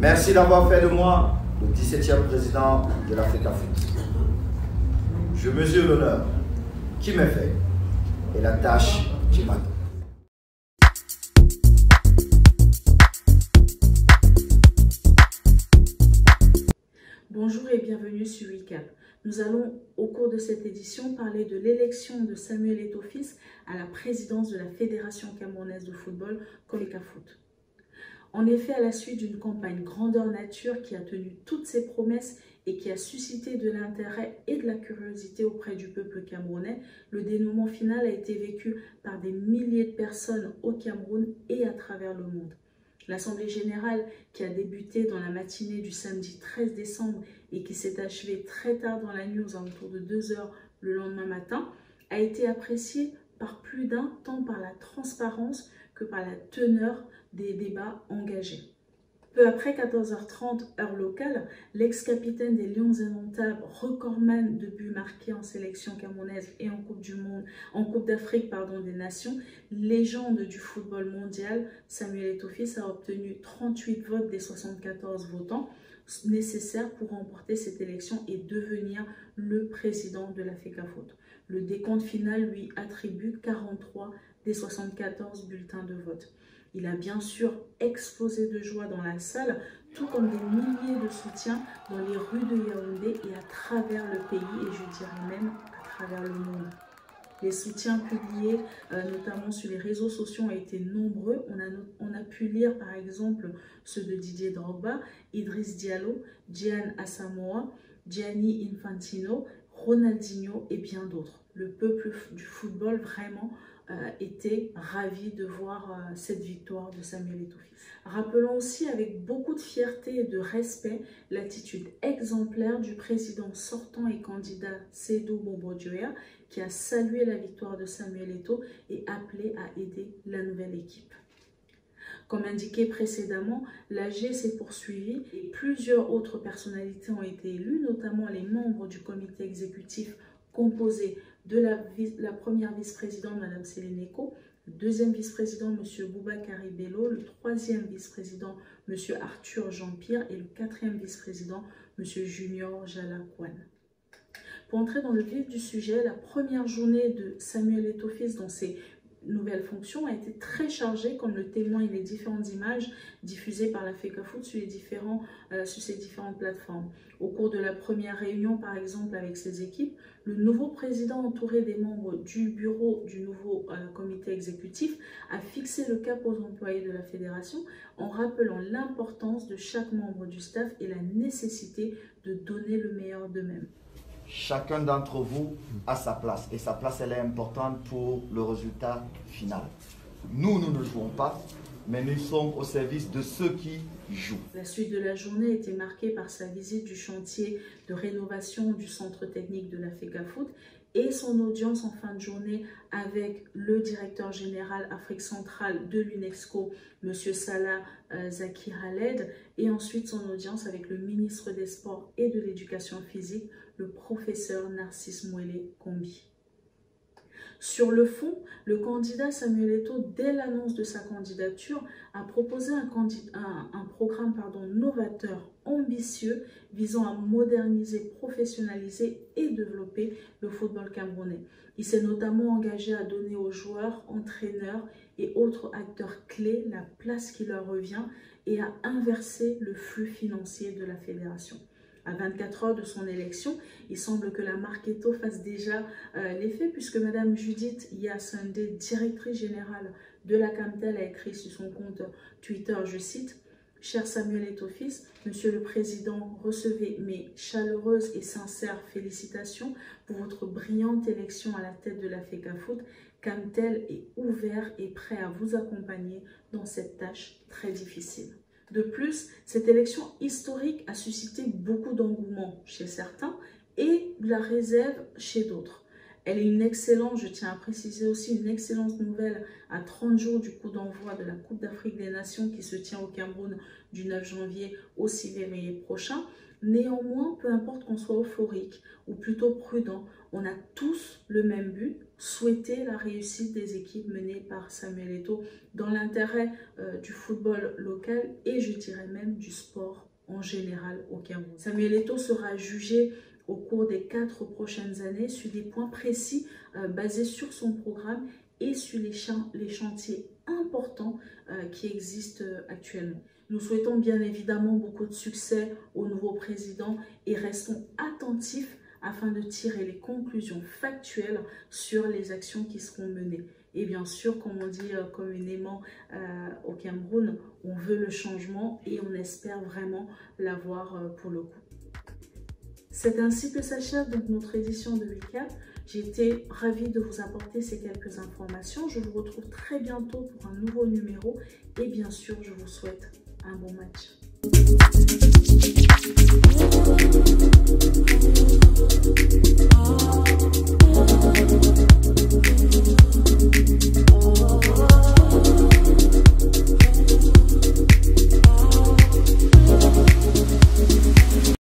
Merci d'avoir fait de moi le 17e président de la FECAFOOT. Je mesure l'honneur qui m'est fait et la tâche qui m'attend. Bonjour et bienvenue sur Recap. Nous allons, au cours de cette édition, parler de l'élection de Samuel Eto'o-Fils à la présidence de la Fédération camerounaise de football, FECAFOOT. En effet, à la suite d'une campagne grandeur nature qui a tenu toutes ses promesses et qui a suscité de l'intérêt et de la curiosité auprès du peuple camerounais, le dénouement final a été vécu par des milliers de personnes au Cameroun et à travers le monde. L'Assemblée générale, qui a débuté dans la matinée du samedi 13 décembre et qui s'est achevée très tard dans la nuit aux alentours de 2 heures le lendemain matin, a été appréciée par plus d'un, tant par la transparence que par la teneur des débats engagés. Peu après 14h30 heure locale, l'ex-capitaine des Lions indomptables, recordman de buts marqués en sélection camerounaise et en Coupe du Monde, en Coupe d'Afrique des Nations, légende du football mondial, Samuel Eto'o-Fils a obtenu 38 votes des 74 votants nécessaires pour remporter cette élection et devenir le président de la FECAFOOT. Le décompte final lui attribue 43 des 74 bulletins de vote. Il a bien sûr explosé de joie dans la salle, tout comme des milliers de soutiens dans les rues de Yaoundé et à travers le pays, et je dirais même à travers le monde. Les soutiens publiés, notamment sur les réseaux sociaux, ont été nombreux. On a pu lire par exemple ceux de Didier Drogba, Idriss Diallo, Gian Asamoah, Gianni Infantino, Ronaldinho et bien d'autres. Le peuple du football vraiment était ravi de voir cette victoire de Samuel Eto'o-Fils. Rappelons aussi avec beaucoup de fierté et de respect l'attitude exemplaire du président sortant et candidat Seydou Bobo-Dioya qui a salué la victoire de Samuel Eto'o et appelé à aider la nouvelle équipe. Comme indiqué précédemment, l'AG s'est poursuivie et plusieurs autres personnalités ont été élues, notamment les membres du comité exécutif composé de la première vice-présidente, Mme Céline Eko, le deuxième vice-président, M. Boubakary Bello, le troisième vice-président, M. Arthur Jean-Pierre et le quatrième vice-président, M. Junior Jalakwan. Pour entrer dans le vif du sujet, la première journée de Samuel Eto'o-Fils dans ses nouvelle fonction a été très chargée, comme le témoignent les différentes images diffusées par la FECAFOOT sur ces différentes plateformes. Au cours de la première réunion, par exemple, avec ses équipes, le nouveau président, entouré des membres du bureau du nouveau comité exécutif, a fixé le cap aux employés de la fédération en rappelant l'importance de chaque membre du staff et la nécessité de donner le meilleur d'eux-mêmes. Chacun d'entre vous a sa place et sa place elle est importante pour le résultat final. Nous ne jouons pas, mais nous sommes au service de ceux qui jouent. La suite de la journée était marquée par sa visite du chantier de rénovation du centre technique de la FECAFOOT et son audience en fin de journée avec le directeur général Afrique centrale de l'UNESCO, M. Salah Zaki Khaled, et ensuite son audience avec le ministre des Sports et de l'Éducation physique, le professeur Narcisse Mouélé Kombi. Sur le fond, le candidat Samuel Eto'o, dès l'annonce de sa candidature, a proposé un programme novateur, ambitieux, visant à moderniser, professionnaliser et développer le football camerounais. Il s'est notamment engagé à donner aux joueurs, entraîneurs et autres acteurs clés la place qui leur revient et à inverser le flux financier de la fédération. À 24 heures de son élection, il semble que la marque Eto'o fasse déjà l'effet puisque Mme Judith Yassandé, directrice générale de la Camtel, a écrit sur son compte Twitter, je cite, « Cher Samuel Eto'o-Fils, Monsieur le Président, recevez mes chaleureuses et sincères félicitations pour votre brillante élection à la tête de la FECAFOOT. Camtel est ouvert et prêt à vous accompagner dans cette tâche très difficile. » De plus, cette élection historique a suscité beaucoup d'engouement chez certains et de la réserve chez d'autres. Elle est une excellente, je tiens à préciser aussi, une excellente nouvelle à 30 jours du coup d'envoi de la Coupe d'Afrique des Nations qui se tient au Cameroun du 9 janvier au 6 février prochain. Néanmoins, peu importe qu'on soit euphorique ou plutôt prudent, on a tous le même but, souhaiter la réussite des équipes menées par Samuel Eto'o dans l'intérêt du football local et je dirais même du sport en général au Cameroun. Samuel Eto'o sera jugé au cours des 4 prochaines années sur des points précis basés sur son programme et sur les chantiers importants qui existent actuellement. Nous souhaitons bien évidemment beaucoup de succès au nouveau président et restons attentifs afin de tirer les conclusions factuelles sur les actions qui seront menées. Et bien sûr, comme on dit communément au Cameroun, on veut le changement et on espère vraiment l'avoir pour le coup. C'est ainsi que s'achève donc notre édition de Recap. J'ai été ravie de vous apporter ces quelques informations. Je vous retrouve très bientôt pour un nouveau numéro et bien sûr, je vous souhaite un bon match.